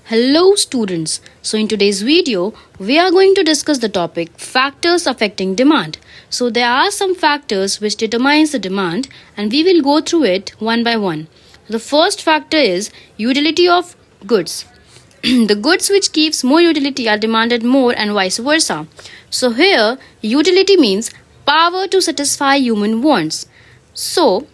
Hello students. So in today's video, we are going to discuss the topic factors affecting demand. So there are some factors which determines the demand and we will go through it one by one. The first factor is utility of goods. The goods which gives more utility are demanded more and vice versa. So here utility means power to satisfy human wants. So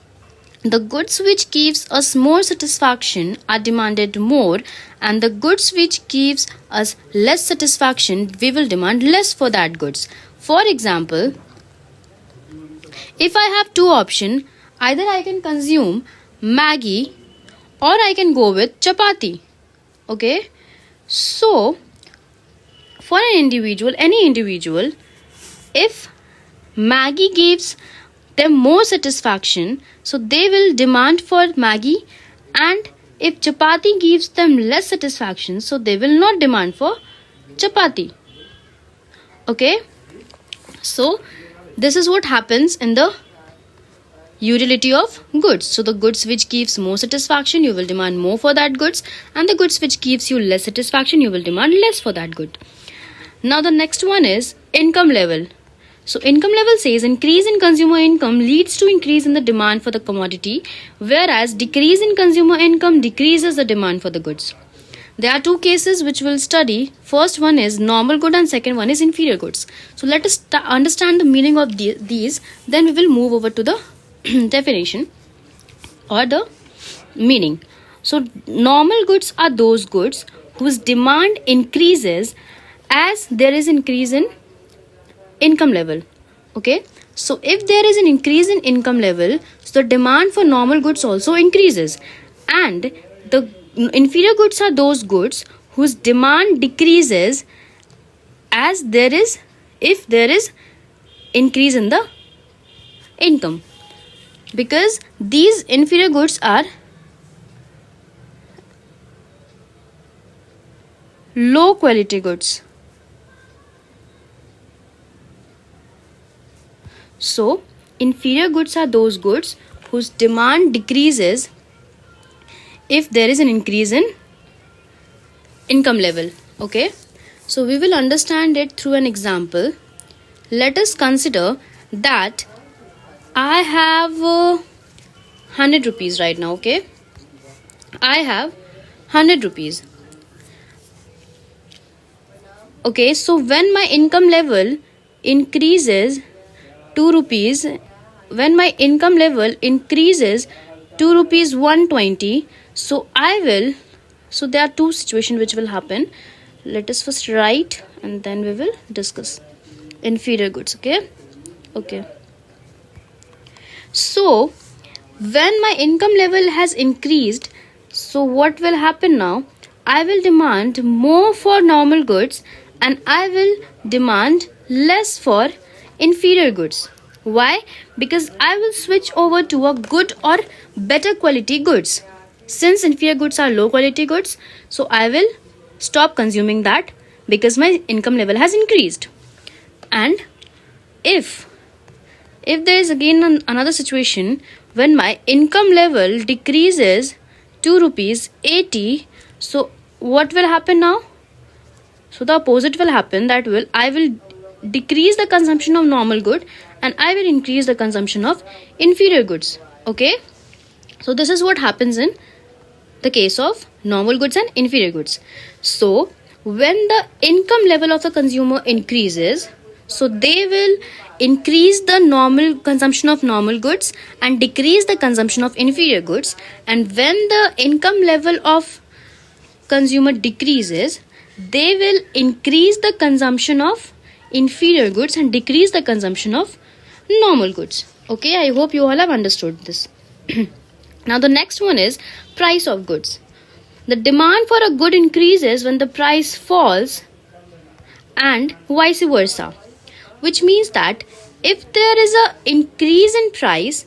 the goods which gives us more satisfaction are demanded more, and the goods which gives us less satisfaction we will demand less for that goods. For example, if I have two options, either I can consume Maggi or I can go with chapati. Okay, so for an individual, any individual, if Maggi gives them more satisfaction, so they will demand for Maggi, and if chapati gives them less satisfaction, so they will not demand for chapati. Okay, so this is what happens in the utility of goods. So the goods which gives more satisfaction you will demand more for that goods, and the goods which gives you less satisfaction you will demand less for that good. Now the next one is income level. So income level says increase in consumer income leads to increase in the demand for the commodity, whereas decrease in consumer income decreases the demand for the goods. There are two cases which we'll study. First one is normal good and second one is inferior goods. So let us understand the meaning of these, then we will move over to the definition or the meaning. So normal goods are those goods whose demand increases as there is increase in income level. Okay, so if there is an increase in income level, so the demand for normal goods also increases, and the inferior goods are those goods whose demand decreases as there is if there is increase in the income, because these inferior goods are low quality goods. So, inferior goods are those goods whose demand decreases if there is an increase in income level. Okay, so we will understand it through an example. Let us consider that I have 100 rupees right now. Okay, I have 100 rupees. Okay, so when my income level increases 2 rupees, when my income level increases to rupees 120, so so there are two situations which will happen. Let us first write and then we will discuss inferior goods. Okay, so when my income level has increased, so what will happen now? I will demand more for normal goods and I will demand less for inferior goods. Why? Because I will switch over to a good or better quality goods. Since inferior goods are low quality goods, so I will stop consuming that because my income level has increased. And if there is again another situation when my income level decreases to rupees 80, so what will happen now? So the opposite will happen, that I will decrease the consumption of normal good and I will increase the consumption of inferior goods. Okay, so this is what happens in the case of normal goods and inferior goods. So when the income level of the consumer increases, so they will increase the normal consumption of normal goods and decrease the consumption of inferior goods, and when the income level of consumer decreases, they will increase the consumption of inferior goods and decrease the consumption of normal goods. Okay, I hope you all have understood this. Now the next one is price of goods. The demand for a good increases when the price falls and vice versa, which means that if there is a increase in price,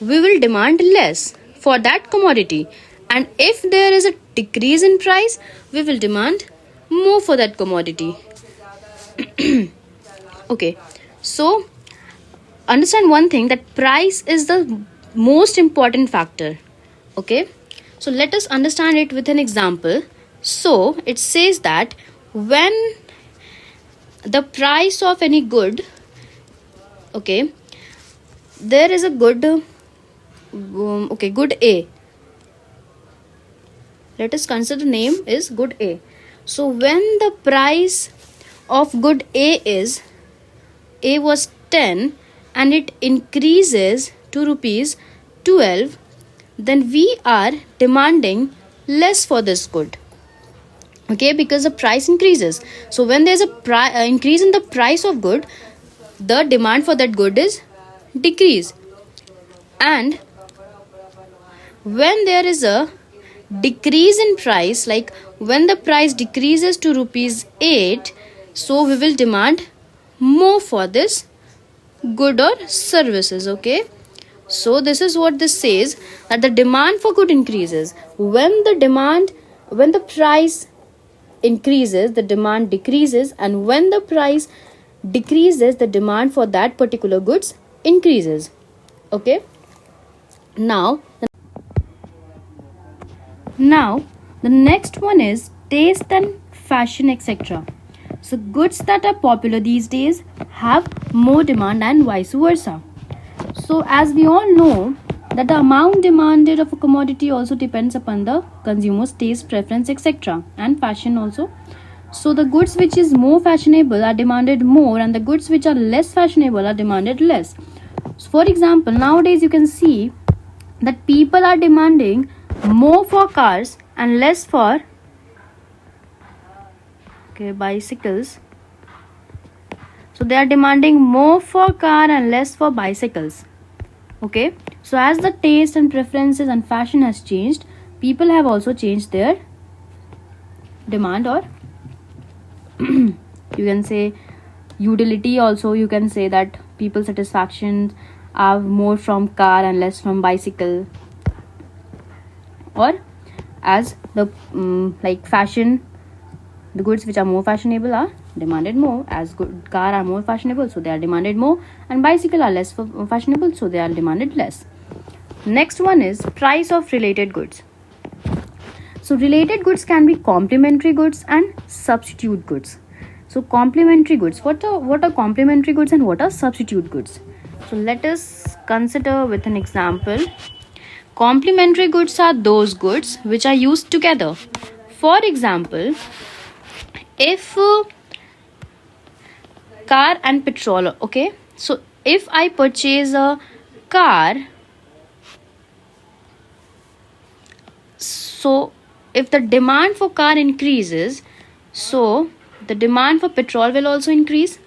we will demand less for that commodity, and if there is a decrease in price, we will demand more for that commodity. Okay, so understand one thing, that price is the most important factor. Okay, so let us understand it with an example. So it says that when the price of any good, okay, there is a good, good A. Let us consider the name is good A. So when the price of good A was 10 and it increases to rupees 12, then we are demanding less for this good. Okay, because the price increases. So when there's a increase in the price of good, the demand for that good is decrease. And when there is a decrease in price, like when the price decreases to rupees 8, so we will demand more for this good or services. Okay, so this is what this says, that the demand for good increases. When the price increases, the demand decreases, and when the price decreases, the demand for that particular goods increases. Okay, now the next one is taste and fashion, etc. So goods that are popular these days have more demand and vice versa. So as we all know that the amount demanded of a commodity also depends upon the consumer's taste, preference, etc. and fashion also. So the goods which is more fashionable are demanded more, and the goods which are less fashionable are demanded less. So for example, nowadays you can see that people are demanding more for cars and less for bicycles. So they are demanding more for car and less for bicycles. Okay, so as the taste and preferences and fashion has changed, people have also changed their demand, or you can say utility also. You can say that people's satisfaction are more from car and less from bicycle. Or as the like fashion, the goods which are more fashionable are demanded more. As good car are more fashionable, so they are demanded more, and bicycle are less fashionable, so they are demanded less. Next one is price of related goods. So related goods can be complementary goods and substitute goods. So complementary goods, what are complementary goods and what are substitute goods? So let us consider with an example. Complementary goods are those goods which are used together. For example, if car and petrol, okay, so if I purchase a car, so if the demand for car increases, so the demand for petrol will also increase,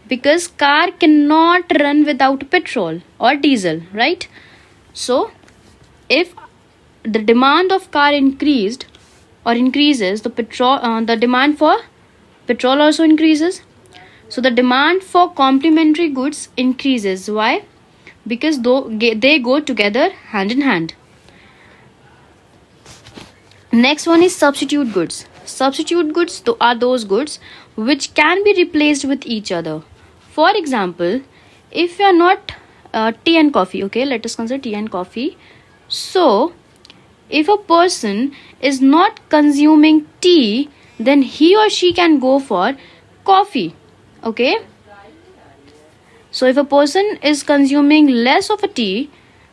because car cannot run without petrol or diesel, right? So if the demand of car increased or increases, the demand for petrol also increases. So the demand for complementary goods increases. Why? Because they go together hand in hand. Next one is substitute goods. Substitute goods are those goods which can be replaced with each other. For example, if you are not tea and coffee, okay, let us consider tea and coffee. So if a person is not consuming tea, then he or she can go for coffee. Okay, so if a person is consuming less of a tea,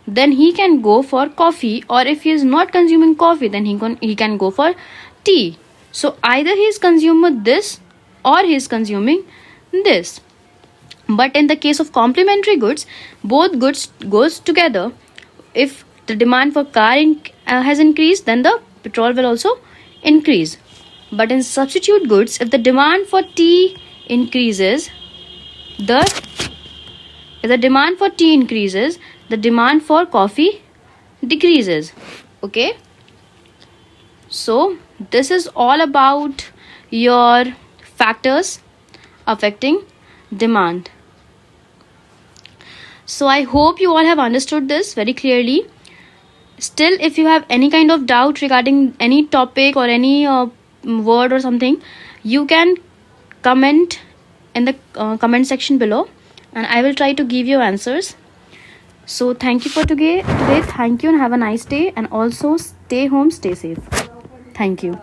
then he can go for coffee, or if he is not consuming coffee, then he can go for tea. So either he is consuming this or he is consuming this. But in the case of complementary goods, both goods goes together. If the demand for car has increased, then the petrol will also increase. But in substitute goods, if the demand for tea increases, if the demand for tea increases, the demand for coffee decreases. Okay, so this is all about your factors affecting demand. So I hope you all have understood this very clearly. Still, if you have any kind of doubt regarding any topic or any word or something, you can comment in the comment section below, and I will try to give you answers. So thank you for today. Thank you and have a nice day, and also stay home, stay safe. Thank you.